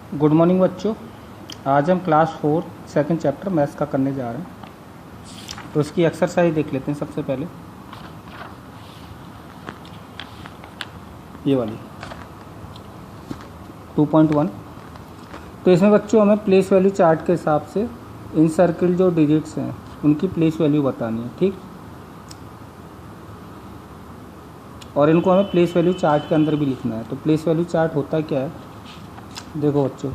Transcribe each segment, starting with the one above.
Good morning बच्चों। आज हम क्लास 4 सेकंड चैप्टर मैथ्स का करने जा रहे हैं। तो इसकी एक्सरसाइज देख लेते हैं। सबसे पहले ये वाली 2.1। तो इसमें बच्चों हमें प्लेस वैल्यू चार्ट के हिसाब से इन सर्किल जो डिजिट्स हैं उनकी प्लेस वैल्यू बतानी है, ठीक। और इनको हमें प्लेस वैल्यू चार्ट के अंदर भी लिखना है। तो प्लेस वैल्यू चार्ट होता क्या है, देखो बच्चों,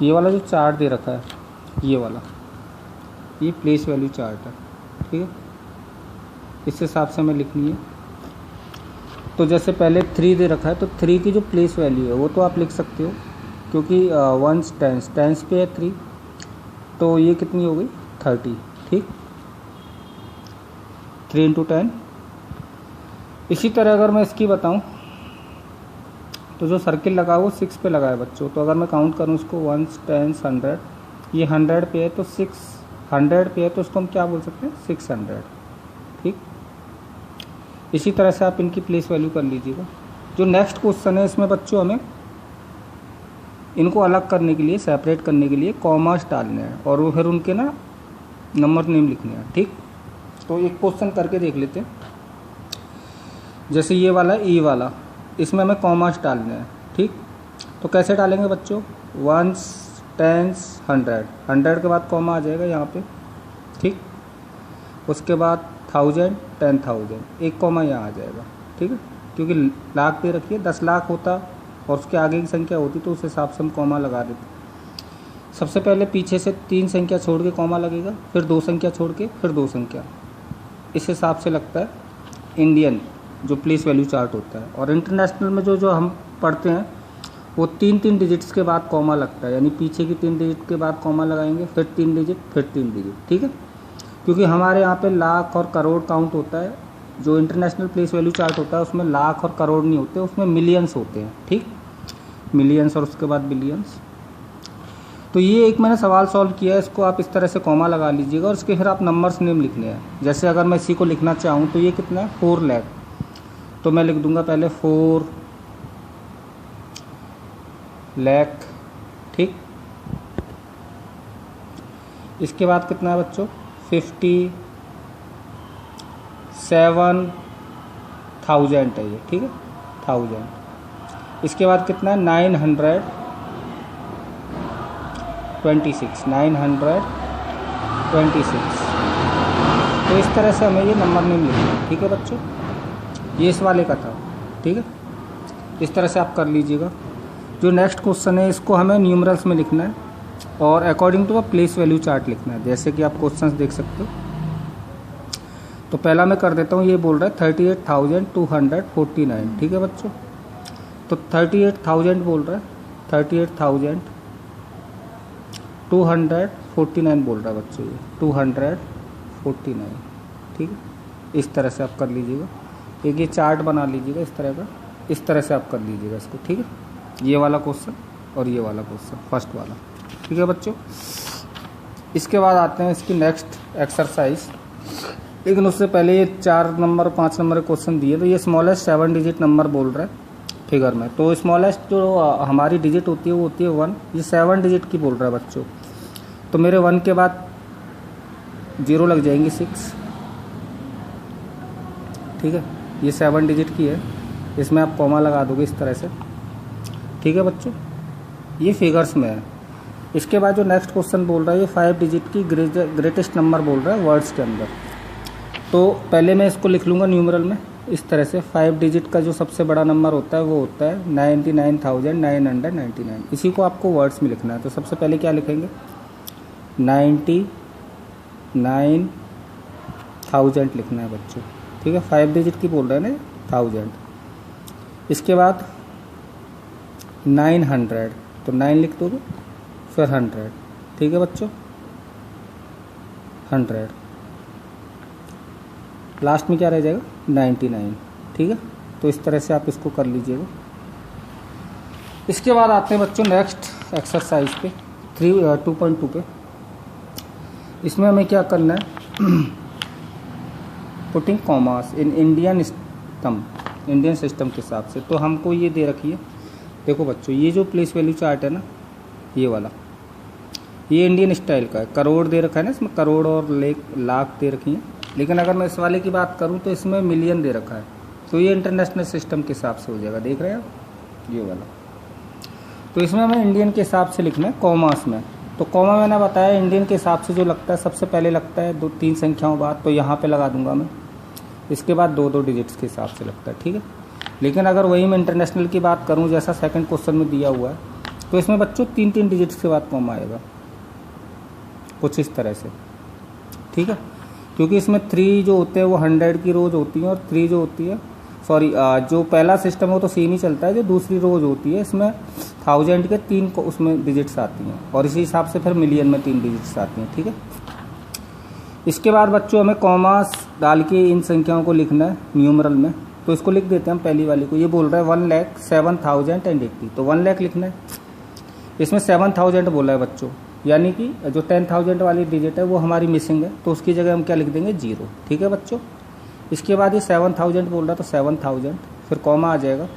ये वाला जो चार्ट दे रखा है, ये वाला, ये प्लेस वैल्यू चार्ट है, ठीक है। इस हिसाब से हमें लिखनी है। तो जैसे पहले 3 दे रखा है, तो 3 की जो प्लेस वैल्यू है वो तो आप लिख सकते हो, क्योंकि 1 टेंस पे है 3, तो ये कितनी हो गई 30, ठीक। 3 × 10। इसी तरह अगर मैं इसकी बताऊं तो जो सर्किल लगा हुआ 6 पे लगा है बच्चों। तो अगर मैं काउंट करूं इसको 1 10 100, ये 100 पे है, तो 600 पे है, तो इसको हम क्या बोल सकते हैं 600, ठीक। इसी तरह से आप इनकी प्लेस वैल्यू कर लीजिएगा। जो नेक्स्ट क्वेश्चन है इसमें बच्चों हमें इनको अलग करने के लिए, सेपरेट करने के लिए कॉमास डालने हैं और वो फिर उनके ना नंबर नेम लिखने हैं, ठीक। तो एक क्वेश्चन करके देख लेते हैं। जैसे ये वाला ई वाला, इसमें हमें कॉमास डालने हैं, ठीक। तो कैसे डालेंगे बच्चों, 1 10 100, 100 के बाद कॉमा आ जाएगा यहाँ पे, ठीक। उसके बाद 1000 10,000, एक कॉमा यहाँ आ जाएगा, ठीक है। क्योंकि लाख दे रखिए, 10 लाख होता और उसके आगे की संख्या होती तो उस हिसाब से हम कॉमा लगा देते। सबसे पहले पीछे से 3 संख्या छोड़ के कॉमा लगेगा, फिर 2 संख्या छोड़ के, फिर 2 संख्या। इस हिसाब से लगता है इंडियन जो प्लेस वैल्यू चार्ट होता है। और इंटरनेशनल में जो हम पढ़ते हैं वो 3 डिजिट्स के बाद कॉमा लगता है, यानी पीछे की 3 डिजिट के बाद कॉमा लगाएंगे, फिर 3 डिजिट, फिर 3 डिजिट, ठीक है। क्योंकि हमारे यहाँ पे लाख और करोड़ काउंट होता है। जो इंटरनेशनल प्लेस वैल्यू चार्ट होता है उसमें लाख और करोड़ नहीं होते, उसमें मिलियंस होते हैं, ठीक। मिलियंस और उसके बाद बिलियंस। तो ये एक मैंने सवाल सॉल्व किया है, इसको आप इस तरह से कॉमा लगा लीजिएगा और इसके फिर आप नंबर्स नेम लिखने हैं। जैसे अगर मैं इसी को लिखना चाहूँ तो ये कितना है 4 लाख, तो मैं लिख दूंगा पहले 4 लाख, ठीक। इसके बाद कितना है बच्चों 57,000 है ये, ठीक है, 1000। इसके बाद कितना है 926, 926। तो इस तरह से हमें ये नंबर नेम लिखना है, ठीक है बच्चों। ये इस वाले का था, ठीक है। इस तरह से आप कर लीजिएगा। जो नेक्स्ट क्वेश्चन है इसको हमें न्यूमरल्स में लिखना है और according to a place value chart लिखना है, जैसे कि आप क्वेश्चंस देख सकते हो। तो पहला मैं कर देता हूँ, ये बोल रहा है 38,249, ठीक है बच्चों। तो 38,000 बोल रहा है, 38,249 बोल रहा है बच्चों, ये 249, ठीक है। इस तरह से आप कर लीजिएगा। एक ये चार्ट बना लीजिएगा इस तरह का, इस तरह से आप कर लीजिएगा इसको, ठीक है। ये वाला क्वेश्चन और ये वाला क्वेश्चन, फर्स्ट वाला, ठीक है बच्चों। इसके बाद आते हैं इसकी नेक्स्ट एक्सरसाइज। लेकिन उससे पहले ये 4 नंबर 5 नंबर के क्वेश्चन दिए। तो ये स्मॉलेस्ट 7 डिजिट नंबर बोल रहा है फिगर में। तो स्मॉलेस्ट जो हमारी डिजिट होती है वो होती है 1, ये 7 डिजिट की बोल रहा है बच्चों। तो मेरे 1 के बाद 0 लग जाएंगे 6, ठीक है। ये 7 डिजिट की है, इसमें आप कॉमा लगा दोगे इस तरह से, ठीक है बच्चों। ये फिगर्स में है। इसके बाद जो नेक्स्ट क्वेश्चन बोल रहा है ये 5 डिजिट की ग्रेटेस्ट नंबर बोल रहा है वर्ड्स के अंदर। तो पहले मैं इसको लिख लूँगा न्यूमरल में इस तरह से। 5 डिजिट का जो सबसे बड़ा नंबर होता है वो होता है 99,999। इसी को आपको वर्ड्स में लिखना है। तो सबसे पहले क्या लिखेंगे 99,000 लिखना है बच्चों, ठीक है। 5 डिजिट की बोल रहे हैं ना 1000। इसके बाद 900, तो 9 लिख दोगे, फिर 100, ठीक है बच्चों, 100। लास्ट में क्या रह जाएगा 99, ठीक है। तो इस तरह से आप इसको कर लीजिएगा। इसके बाद आते हैं बच्चों नेक्स्ट एक्सरसाइज पे 2.2 पे। इसमें हमें क्या करना है putting commas in Indian system के हिसाब से। तो हमको ये दे रखी है देखो बच्चों, ये जो प्लेस वैल्यू चार्ट है ना, ये वाला, ये इंडियन स्टाइल का है। करोड़ दे रखा है ना इसमें, करोड़ और लाख दे रखी है। लेकिन अगर मैं इस वाले की बात करूँ तो इसमें मिलियन दे रखा है, तो ये इंटरनेशनल सिस्टम के हिसाब से हो जाएगा। देख रहे हैं आप ये वाला। तो इसमें हमें इंडियन के हिसाब से लिखना है कॉमास में। तो कॉमा मैंने बताया इंडियन के हिसाब से जो लगता है, सबसे पहले लगता है 2-3 संख्याओं बाद, तो यहाँ पे लगा दूंगा मैं। इसके बाद 2-2 डिजिट्स के हिसाब से लगता है, ठीक है। लेकिन अगर वही मैं इंटरनेशनल की बात करूँ, जैसा सेकंड क्वेश्चन में दिया हुआ है, तो इसमें बच्चों 3-3 डिजिट्स के बाद कॉमा आएगा, कुछ इस तरह से, ठीक है। क्योंकि इसमें 3 जो होते हैं वो 100 की रोज होती हैं, और 3 जो होती है, सॉरी, जो पहला सिस्टम है वो तो सेम ही चलता है, जो दूसरी रोज होती है इसमें 1000 के 3 को उसमें डिजिट्स आती हैं, और इसी हिसाब से फिर मिलियन में 3 डिजिट्स आती हैं, ठीक है। इसके बाद बच्चों हमें कॉमास डाल के इन संख्याओं को लिखना है न्यूमरल में। तो इसको लिख देते हैं हम पहली वाली को। ये बोल रहा है 1,07,080, तो 1 लाख लिखना है। इसमें 7000 बोला है बच्चों, यानी कि जो 10,000 वाली डिजिट है वो हमारी मिसिंग है, तो उसकी जगह हम क्या लिख देंगे, 0, ठीक है बच्चों। इसके बाद ये 7000 बोल रहा है, तो 7000 फिर कॉमा आ जाएगा।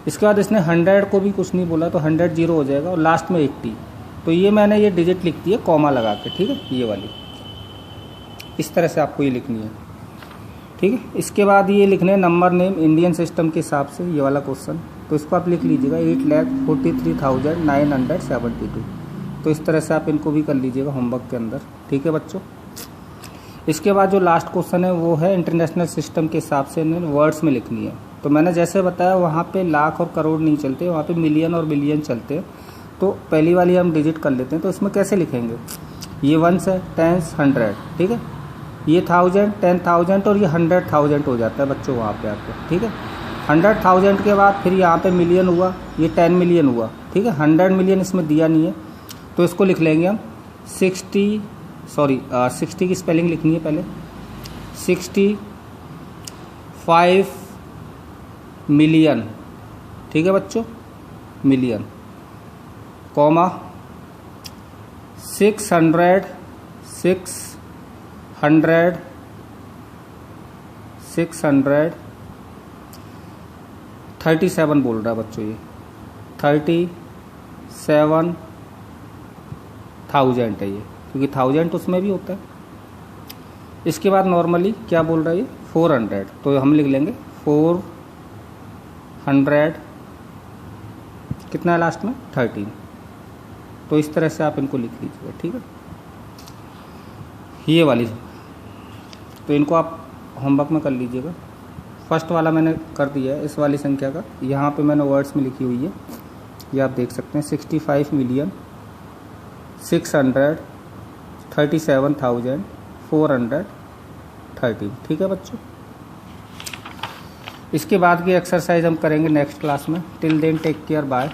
इसके बाद इसने 100 को भी कुछ नहीं बोला, तो 100 0 हो जाएगा, और लास्ट में 80। तो ये मैंने ये डिजिट लिख दी है कॉमा लगा के, ठीक है, ये वाली। इस तरह से आपको ये लिखनी है, ठीक है। इसके बाद ये लिखने नंबर नेम इंडियन सिस्टम के हिसाब से, ये वाला क्वेश्चन, तो इसको आप लिख लीजिएगा 8,43,972। तो इस तरह से आप इनको भी कर लीजिएगा होमवर्क के अंदर, ठीक है बच्चों। इसके बाद जो लास्ट क्वेश्चन है वो है इंटरनेशनल सिस्टम के हिसाब से वर्ड्स में लिखनी है। तो मैंने जैसे बताया वहाँ पे लाख और करोड़ नहीं चलते, वहाँ पे मिलियन और बिलियन चलते हैं। तो पहली वाली हम डिजिट कर लेते हैं। तो इसमें कैसे लिखेंगे, ये 1 है, 10, 100, ठीक है। ये 1000, 10,000 और ये 100,000 हो जाता है बच्चों वहाँ पे आपको, ठीक है। 100,000 के बाद फिर यहाँ पे मिलियन हुआ, ये 10 मिलियन हुआ, ठीक है। 100 मिलियन इसमें दिया नहीं है, तो इसको लिख लेंगे हम 60 की स्पेलिंग लिखनी है पहले, 65 मिलियन, ठीक है बच्चों, मिलियन, कॉमा 637 बोल रहा है बच्चों, ये 37,000 है ये, क्योंकि 1000 उसमें भी होता है। इसके बाद नॉर्मली क्या बोल रहा है ये 400, तो हम लिख लेंगे 400, कितना है लास्ट में 13। तो इस तरह से आप इनको लिख लीजिएगा, ठीक है, ये वाली। तो इनको आप होमवर्क में कर लीजिएगा। फर्स्ट वाला मैंने कर दिया है, इस वाली संख्या का यहाँ पे मैंने वर्ड्स में लिखी हुई है, ये आप देख सकते हैं 65,637,413, ठीक है बच्चों। इसके बाद की एक्सरसाइज हम करेंगे नेक्स्ट क्लास में। Till then take care, bye.